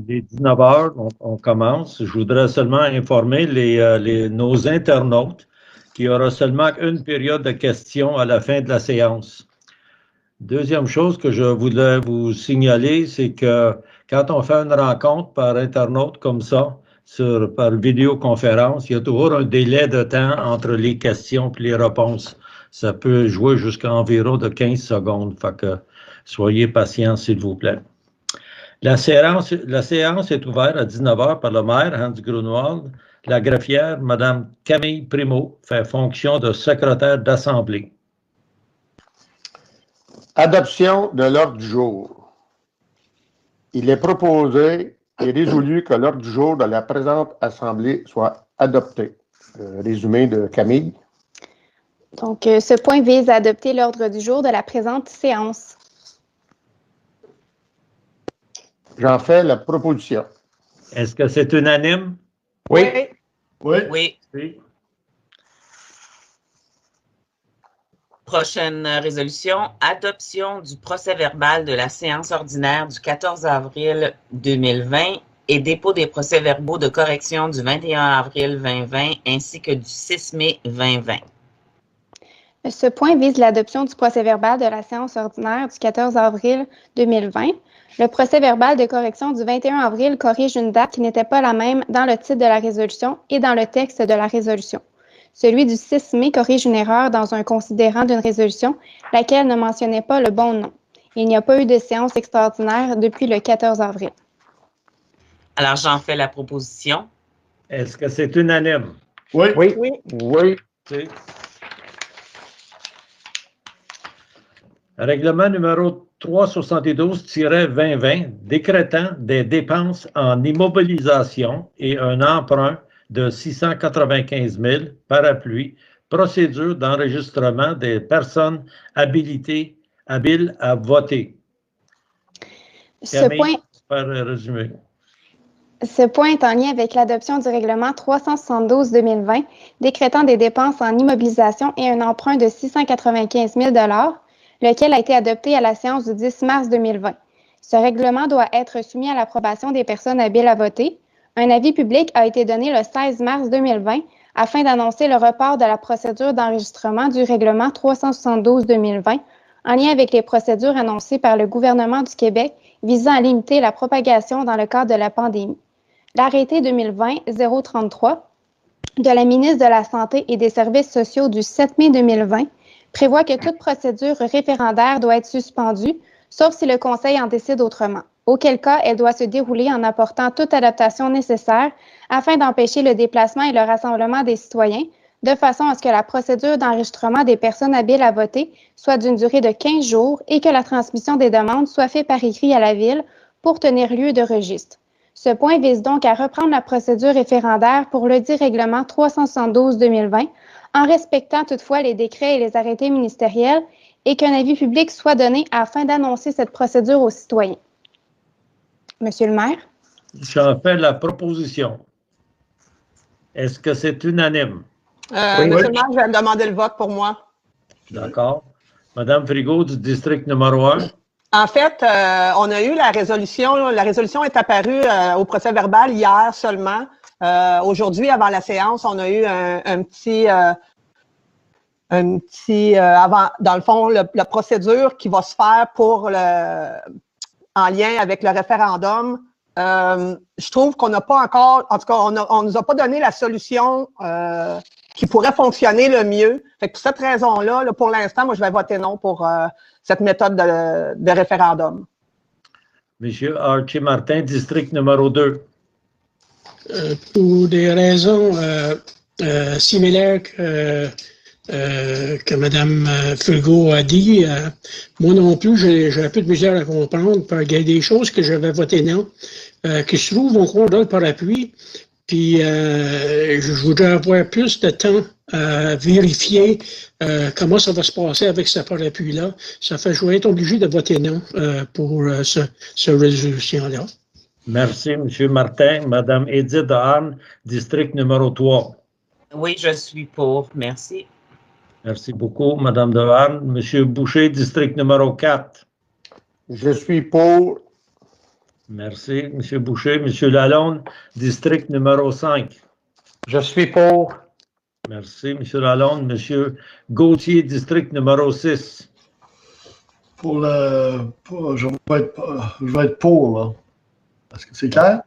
Il est 19 heures, donc on commence. Je voudrais seulement informer nos internautes qu'il y aura seulement une période de questions à la fin de la séance. Deuxième chose que je voulais vous signaler, c'est que quand on fait une rencontre par internaute comme ça, par vidéoconférence, il y a toujours un délai de temps entre les questions et les réponses. Ça peut jouer jusqu'à environ de 15 secondes. Fait que soyez patients, s'il vous plaît. La séance est ouverte à 19 heures par le maire Hans Grunwald. La greffière, Mme Camille Primo, fait fonction de secrétaire d'Assemblée. Adoption de l'ordre du jour. Il est proposé et résolu que l'ordre du jour de la présente Assemblée soit adopté. Résumé de Camille. Donc, ce point vise à adopter l'ordre du jour de la présente séance. J'en fais la proposition. Est-ce que c'est unanime? Oui. Oui. Prochaine résolution, adoption du procès-verbal de la séance ordinaire du 14 avril 2020 et dépôt des procès-verbaux de correction du 21 avril 2020 ainsi que du 6 mai 2020. Ce point vise l'adoption du procès-verbal de la séance ordinaire du 14 avril 2020. Le procès-verbal de correction du 21 avril corrige une date qui n'était pas la même dans le titre de la résolution et dans le texte de la résolution. Celui du 6 mai corrige une erreur dans un considérant d'une résolution, laquelle ne mentionnait pas le bon nom. Il n'y a pas eu de séance extraordinaire depuis le 14 avril. Alors, j'en fais la proposition. Est-ce que c'est unanime? Oui. Règlement numéro 372-2020 décrétant des dépenses en immobilisation et un emprunt de 695 000 parapluie, procédure d'enregistrement des personnes habiles à voter. Ce point est en lien avec l'adoption du règlement 372-2020 décrétant des dépenses en immobilisation et un emprunt de 695 000 lequel a été adopté à la séance du 10 mars 2020. Ce règlement doit être soumis à l'approbation des personnes habiles à voter. Un avis public a été donné le 16 mars 2020 afin d'annoncer le report de la procédure d'enregistrement du règlement 372-2020 en lien avec les procédures annoncées par le gouvernement du Québec visant à limiter la propagation dans le cadre de la pandémie. L'arrêté 2020-033 de la ministre de la Santé et des Services sociaux du 7 mai 2020 prévoit que toute procédure référendaire doit être suspendue, sauf si le Conseil en décide autrement, auquel cas elle doit se dérouler en apportant toute adaptation nécessaire afin d'empêcher le déplacement et le rassemblement des citoyens, de façon à ce que la procédure d'enregistrement des personnes habiles à voter soit d'une durée de 15 jours et que la transmission des demandes soit faite par écrit à la Ville pour tenir lieu de registre. Ce point vise donc à reprendre la procédure référendaire pour le dit règlement 372-2020 en respectant toutefois les décrets et les arrêtés ministériels et qu'un avis public soit donné afin d'annoncer cette procédure aux citoyens. Monsieur le maire? J'en fais la proposition. Est-ce que c'est unanime? Monsieur le maire, je vais demander le vote pour moi. D'accord. Madame Frigo du district numéro 1. En fait, on a eu la résolution. La résolution est apparue au procès-verbal hier seulement. Aujourd'hui, avant la séance, on a eu un petit avant, dans le fond, la procédure qui va se faire pour en lien avec le référendum. Je trouve qu'on n'a pas encore, en tout cas, on nous a pas donné la solution qui pourrait fonctionner le mieux. Fait que pour cette raison-là, pour l'instant, moi, je vais voter non pour cette méthode de référendum. Monsieur Archie Martin, district numéro 2. Pour des raisons similaires que Mme Fulgo a dit, moi non plus, j'ai un peu de misère à comprendre. Il y a des choses que je vais voter non, qui se trouvent au cours d'un parapluie. Puis, je voudrais avoir plus de temps à vérifier comment ça va se passer avec ce parapluie-là. Ça fait que je vais être obligé de voter non pour ce résolution-là. Merci, M. Martin. Mme Edith Dehaene, district numéro 3. Oui, je suis pour. Merci. Merci beaucoup, Mme Dehaene. M. Boucher, district numéro 4. Je suis pour. Merci. M. Boucher. M. Lalonde, district numéro 5. Je suis pour. Merci, M. Lalonde. M. Gauthier, district numéro 6. Je vais être pour, là. Est-ce que c'est clair?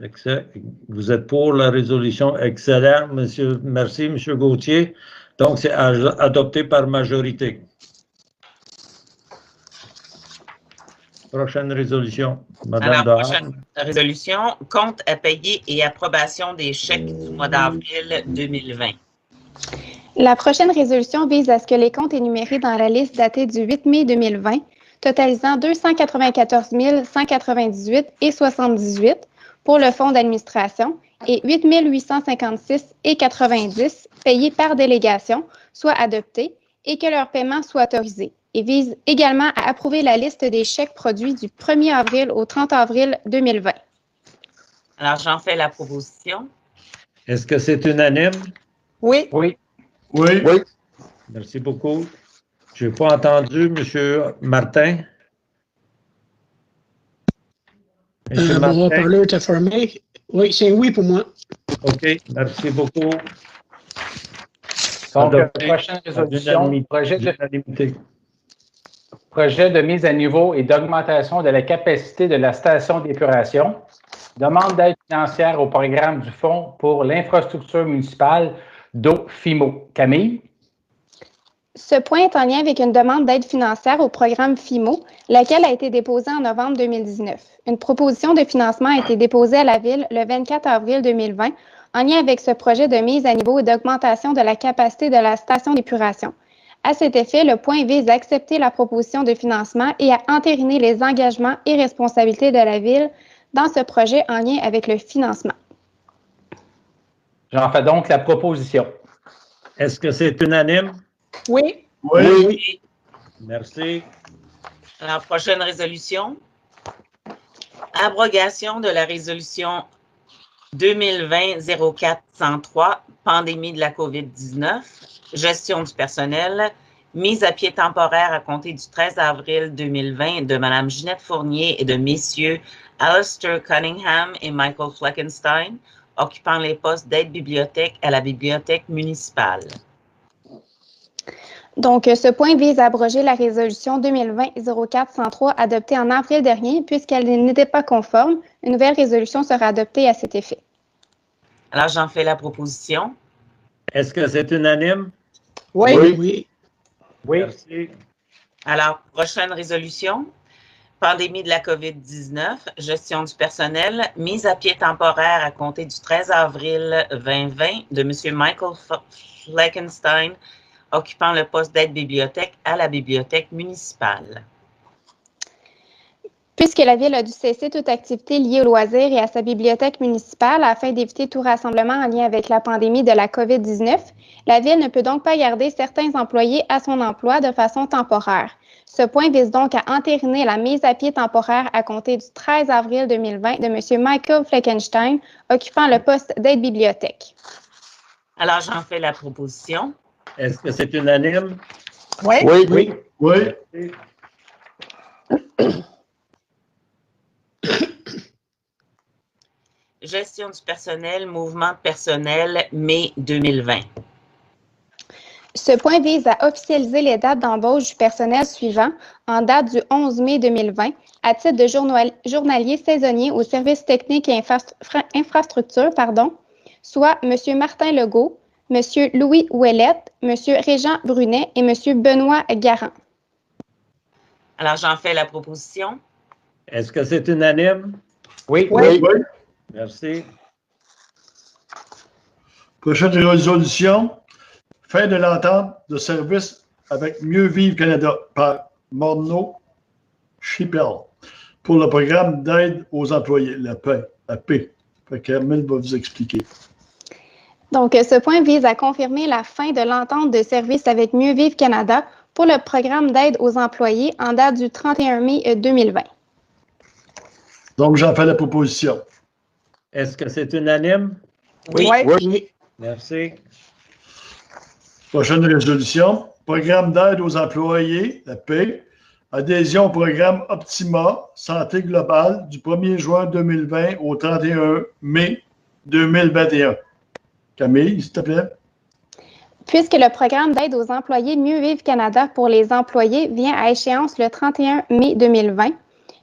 Excellent. Vous êtes pour la résolution. Excellent. Merci, M. Gauthier. Donc, c'est adopté par majorité. Prochaine résolution. Madame Alors, Dehar. prochaine résolution, compte à payer et approbation des chèques du mois d'avril 2020. La prochaine résolution vise à ce que les comptes énumérés dans la liste datée du 8 mai 2020, totalisant 294 198,78 pour le fonds d'administration et 8 856,90 payés par délégation, soient adoptés et que leur paiement soit autorisé. Et vise également à approuver la liste des chèques produits du 1er avril au 30 avril 2020. Alors, j'en fais la proposition. Est-ce que c'est unanime? Oui. Oui. Oui. Oui. Merci beaucoup. Je n'ai pas entendu, M. Martin. Mon haut-parleur était fermé. Oui, c'est oui pour moi. OK. Merci beaucoup. Donc, Adopté prochaine à résolution, l'unanimité. projet de mise à niveau et d'augmentation de la capacité de la station d'épuration. Demande d'aide financière au programme du Fonds pour l'infrastructure municipale d'eau FIMO. Camille? Ce point est en lien avec une demande d'aide financière au programme FIMO, laquelle a été déposée en novembre 2019. Une proposition de financement a été déposée à la Ville le 24 avril 2020 en lien avec ce projet de mise à niveau et d'augmentation de la capacité de la station d'épuration. À cet effet, le point vise à accepter la proposition de financement et à entériner les engagements et responsabilités de la Ville dans ce projet en lien avec le financement. J'en fais donc la proposition. Est-ce que c'est unanime? Oui. Oui. Merci. Alors, prochaine résolution. Abrogation de la résolution 2020-04-103, pandémie de la COVID-19, gestion du personnel, mise à pied temporaire à compter du 13 avril 2020 de Mme Ginette Fournier et de messieurs Alistair Cunningham et Michael Fleckenstein, occupant les postes d'aide-bibliothèque à la bibliothèque municipale. Donc, ce point vise à abroger la résolution 2020-04-103 adoptée en avril dernier, puisqu'elle n'était pas conforme. Une nouvelle résolution sera adoptée à cet effet. Alors, j'en fais la proposition. Est-ce que c'est unanime? Oui. Oui. Oui. Merci. Alors, prochaine résolution. Pandémie de la COVID-19, gestion du personnel, mise à pied temporaire à compter du 13 avril 2020 de M. Michael Fleckenstein, occupant le poste d'aide-bibliothèque à la bibliothèque municipale. Puisque la Ville a dû cesser toute activité liée au loisir et à sa bibliothèque municipale afin d'éviter tout rassemblement en lien avec la pandémie de la COVID-19, la Ville ne peut donc pas garder certains employés à son emploi de façon temporaire. Ce point vise donc à entériner la mise à pied temporaire à compter du 13 avril 2020 de M. Michael Fleckenstein, occupant le poste d'aide-bibliothèque. Alors, j'en fais la proposition. Est-ce que c'est unanime? Oui. Oui. Oui. Gestion du personnel, mouvement de personnel, mai 2020. Ce point vise à officialiser les dates d'embauche du personnel suivant en date du 11 mai 2020 à titre de journalier saisonnier au service technique et infrastructure, soit M. Martin Legault, M. Louis Ouellette, M. Régent Brunet et M. Benoît Garand. Alors, j'en fais la proposition. Est-ce que c'est unanime? Oui. Oui. Merci. Prochaine résolution. Fin de l'entente de service avec Mieux Vivre Canada par Morneau Chippel pour le programme d'aide aux employés, la P. Camille va vous expliquer. Donc, ce point vise à confirmer la fin de l'entente de service avec Mieux Vivre Canada pour le programme d'aide aux employés en date du 31 mai 2020. Donc, j'en fais la proposition. Est-ce que c'est unanime? Oui. Oui. Merci. Prochaine résolution. Programme d'aide aux employés, la P, Adhésion au programme Optima Santé Globale du 1er juin 2020 au 31 mai 2021. Camille, s'il te plaît. Puisque le programme d'aide aux employés Mieux Vivre Canada pour les employés vient à échéance le 31 mai 2020,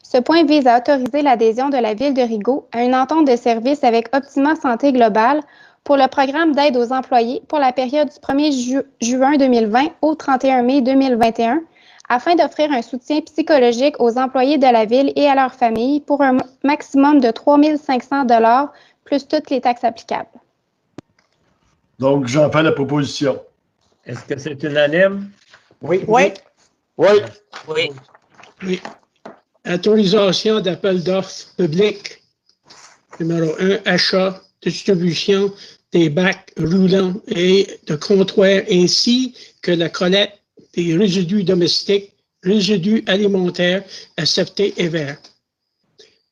ce point vise à autoriser l'adhésion de la Ville de Rigaud à une entente de service avec Optima Santé Globale pour le programme d'aide aux employés pour la période du 1er juin 2020 au 31 mai 2021, afin d'offrir un soutien psychologique aux employés de la Ville et à leurs familles pour un maximum de 3 500 $ plus toutes les taxes applicables. Donc, j'en fais la proposition. Est-ce que c'est unanime? Oui. Oui. Oui. Oui. Oui. Autorisation d'appel d'offres public. Numéro 1, achat, distribution des bacs roulants et de comptoirs ainsi que la collecte des résidus domestiques, résidus alimentaires acceptés et verts.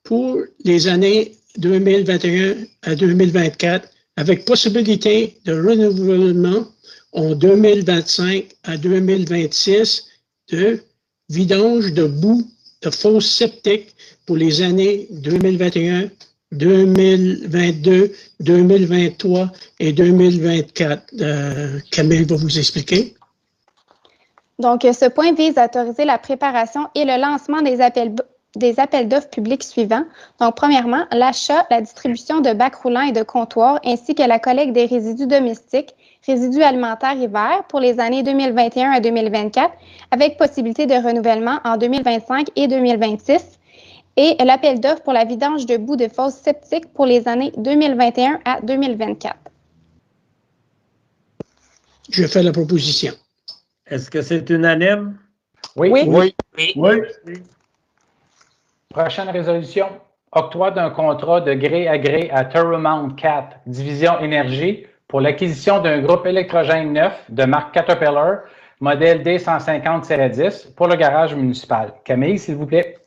Pour les années 2021 à 2024, avec possibilité de renouvellement en 2025 à 2026 de vidange de boue de fosses septiques pour les années 2021, 2022, 2023 et 2024. Camille va vous expliquer. Donc, ce point vise à autoriser la préparation et le lancement des appels d'offres publics suivants. Donc, premièrement, l'achat, la distribution de bacs roulants et de comptoirs, ainsi que la collecte des résidus domestiques, résidus alimentaires et verts pour les années 2021 à 2024, avec possibilité de renouvellement en 2025 et 2026. Et l'appel d'offres pour la vidange de boue de fosses septiques pour les années 2021 à 2024. Je fais la proposition. Est-ce que c'est unanime? Oui. Oui. Oui. Oui. Prochaine résolution. Octroi d'un contrat de gré à gré à Turomount 4, Division Énergie, pour l'acquisition d'un groupe électrogène neuf de marque Caterpillar, modèle D150-10, pour le garage municipal. Camille, s'il vous plaît.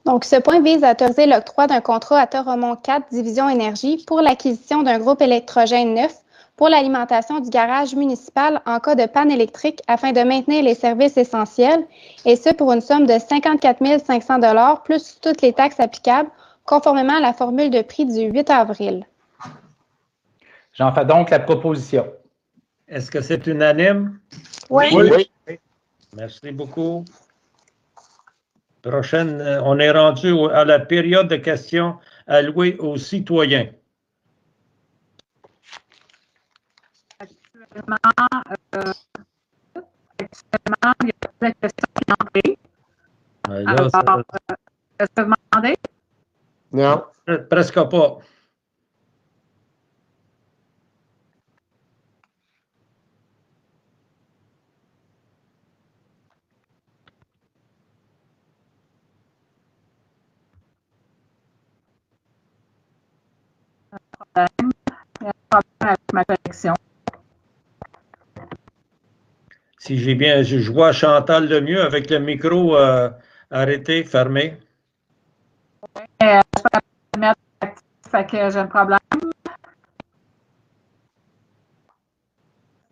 Donc, ce point vise à autoriser l'octroi d'un contrat à Toromont 4, Division Énergie, pour l'acquisition d'un groupe électrogène neuf pour l'alimentation du garage municipal en cas de panne électrique afin de maintenir les services essentiels, et ce pour une somme de 54 500 $ plus toutes les taxes applicables, conformément à la formule de prix du 8 avril. J'en fais donc la proposition. Est-ce que c'est unanime? Oui. Oui. Merci beaucoup. Prochaine, on est rendu à la période de questions allouées aux citoyens. Actuellement, il y a plein de questions qui ont entré. Là, Alors, est-ce que vous m'entendez? Non. presque pas. Il y a un problème avec ma connexion. Si j'ai bien, je vois Chantal Lemieux avec le micro arrêté, fermé. Je peux la mettre active, fait que j'ai un problème.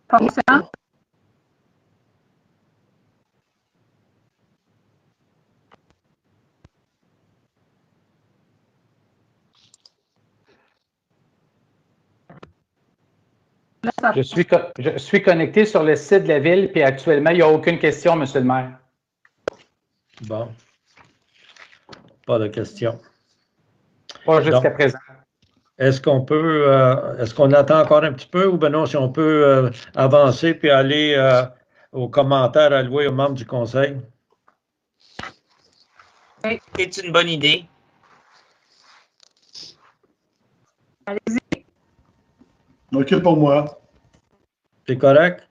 Fonctionne? Je suis connecté sur le site de la Ville, puis actuellement, il n'y a aucune question, Monsieur le maire. Bon. Pas de question. Pas jusqu'à Donc, présent. est-ce qu'on attend encore un petit peu ou bien non, si on peut avancer puis aller aux commentaires alloués aux membres du Conseil? C'est une bonne idée. Allez-y. OK pour moi. C'est correct?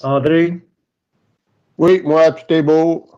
André? Oui, moi, tout est beau.